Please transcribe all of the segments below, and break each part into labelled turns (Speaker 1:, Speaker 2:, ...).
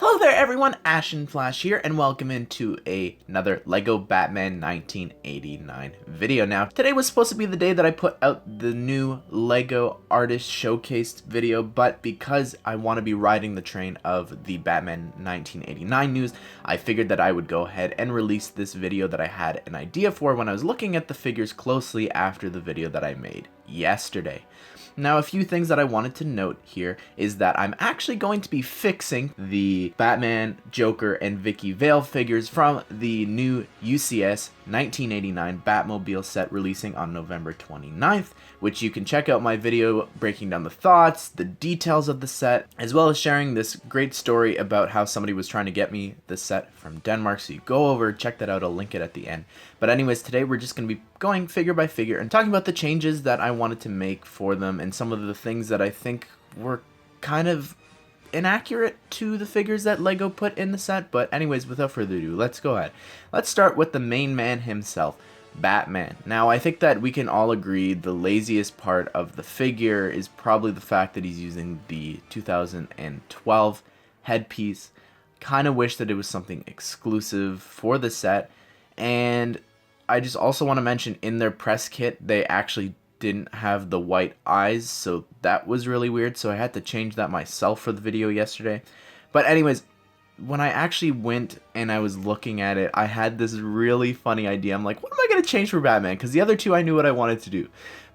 Speaker 1: Hello there everyone, Ashnflash here, and welcome into another LEGO Batman 1989 video. Now, today was supposed to be the day that I put out the new LEGO Artist Showcased video, but because I want to be riding the train of the Batman 1989 news, I figured that I would go ahead and release this video that I had an idea for when I was looking at the figures closely after the video that I made yesterday. Now, a few things that I wanted to note here is that I'm actually going to be fixing the Batman, Joker, and Vicki Vale figures from the new UCS 1989 Batmobile set releasing on November 29th, which you can check out my video breaking down the thoughts, the details of the set, as well as sharing this great story about how somebody was trying to get me the set from Denmark. So you go over, check that out, I'll link it at the end. But anyways, today we're just going to be going figure by figure and talking about the changes that I wanted to make for them and some of the things that I think were kind of inaccurate to the figures that LEGO put in the set. But anyways, without further ado, let's go ahead. Let's start with the main man himself, Batman. Now, I think that we can all agree the laziest part of the figure is probably the fact that he's using the 2012 headpiece. Kind of wish that it was something exclusive for the set. And I just also want to mention in their press kit, they actually didn't have the white eyes, so that was really weird, so I had to change that myself for the video yesterday. But anyways, when I actually went and I was looking at it, I had this really funny idea. I'm like, what am I going to change for Batman? Because the other two I knew what I wanted to do.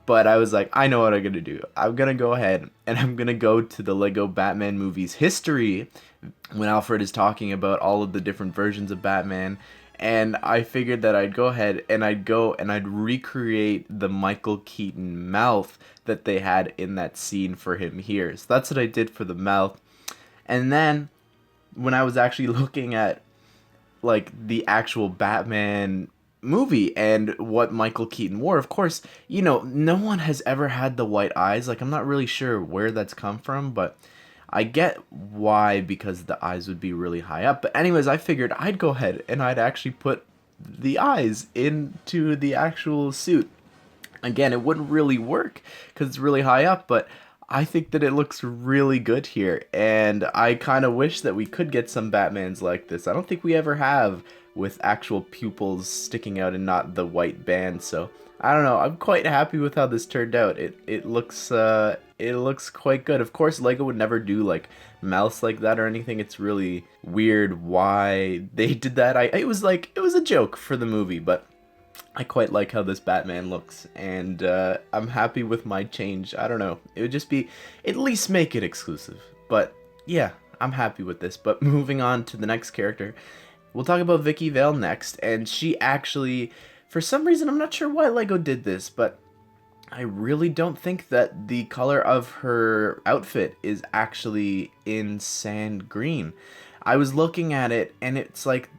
Speaker 1: But I was like, I know what I'm going to do. I'm going to go ahead and I'm going to go to the LEGO Batman movies history when Alfred is talking about all of the different versions of Batman. And I figured that I'd go ahead and I'd recreate the Michael Keaton mouth that they had in that scene for him here. So that's what I did for the mouth. And then when I was actually looking at like the actual Batman movie and what Michael Keaton wore, of course, you know, no one has ever had the white eyes. Like, I'm not really sure where that's come from, but I get why, because the eyes would be really high up. But anyways, I figured I'd go ahead and I'd actually put the eyes into the actual suit. Again, it wouldn't really work because it's really high up, but I think that it looks really good here. And I kind of wish that we could get some Batmans like this. I don't think we ever have, with actual pupils sticking out and not the white band. So I don't know, I'm quite happy with how this turned out. It looks quite good. Of course, LEGO would never do like mouths like that or anything. It's really weird why they did that. It was a joke for the movie, but I quite like how this Batman looks, and I'm happy with my change. I don't know, it would just be, at least make it exclusive. But yeah, I'm happy with this. But moving on to the next character, we'll talk about Vicki Vale next, and she actually, for some reason, I'm not sure why LEGO did this, but I really don't think that the color of her outfit is actually in sand green. I was looking at it, and it's like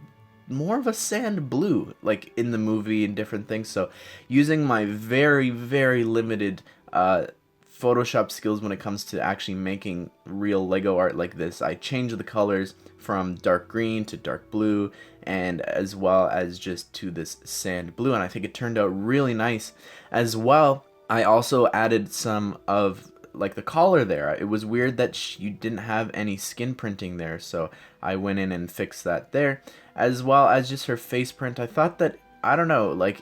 Speaker 1: more of a sand blue, like in the movie and different things. So using my very, very limited Photoshop skills when it comes to actually making real LEGO art like this, I changed the colors from dark green to dark blue, and as well as just to this sand blue, and I think it turned out really nice. As well, I also added some of like the collar there. It was weird that you didn't have any skin printing there, so I went in and fixed that there. As well as just her face print, I thought that, I don't know, like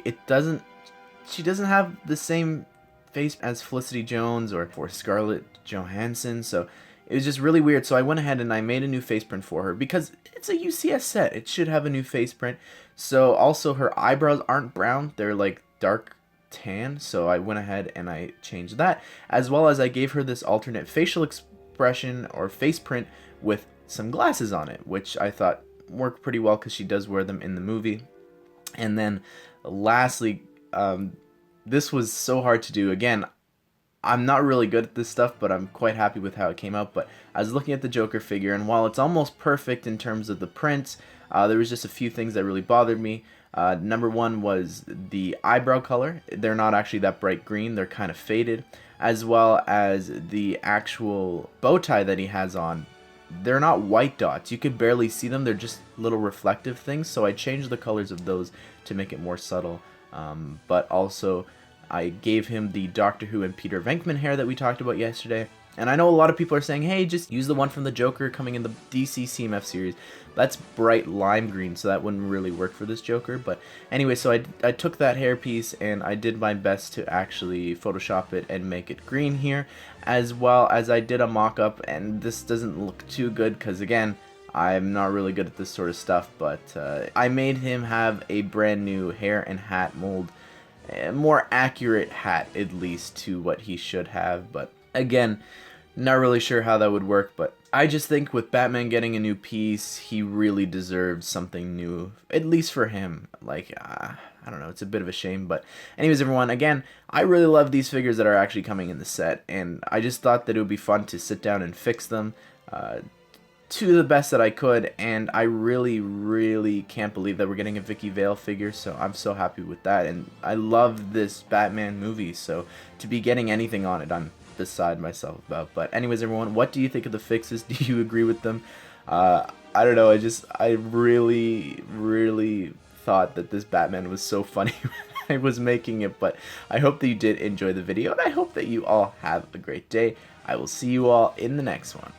Speaker 1: she doesn't have the same face as Felicity Jones or Scarlett Johansson, so it was just really weird. So I went ahead and I made a new face print for her because it's a UCS set. It should have a new face print. So also her eyebrows aren't brown, they're like dark tan, so I went ahead and I changed that, as well as I gave her this alternate facial expression or face print with some glasses on it, which I thought worked pretty well because she does wear them in the movie. And then lastly, this was so hard to do. Again, I'm not really good at this stuff, but I'm quite happy with how it came out. But I was looking at the Joker figure, and while it's almost perfect in terms of the print, there was just a few things that really bothered me. Number one was the eyebrow color. They're not actually that bright green, they're kind of faded. As well as the actual bow tie that he has on. They're not white dots, you could barely see them, they're just little reflective things, so I changed the colors of those to make it more subtle. But also, I gave him the Doctor Who and Peter Venkman hair that we talked about yesterday. And I know a lot of people are saying, hey, just use the one from the Joker coming in the DC CMF series. That's bright lime green, so that wouldn't really work for this Joker. But anyway, so I took that hairpiece and I did my best to actually Photoshop it and make it green here, as well as I did a mock-up, and this doesn't look too good because, again, I'm not really good at this sort of stuff, but I made him have a brand new hair and hat mold, a more accurate hat at least to what he should have, but again, not really sure how that would work, but I just think with Batman getting a new piece, he really deserves something new, at least for him. Like, I don't know, it's a bit of a shame, but anyways, everyone, again, I really love these figures that are actually coming in the set, and I just thought that it would be fun to sit down and fix them to the best that I could, and I really can't believe that we're getting a Vicki Vale figure, so I'm so happy with that, and I love this Batman movie, so to be getting anything on it, I'm beside myself about. But anyways, everyone, what do you think of the fixes? Do you agree with them? I don't know, I really thought that this Batman was so funny when I was making it, but I hope that you did enjoy the video, and I hope that you all have a great day. I will see you all in the next one.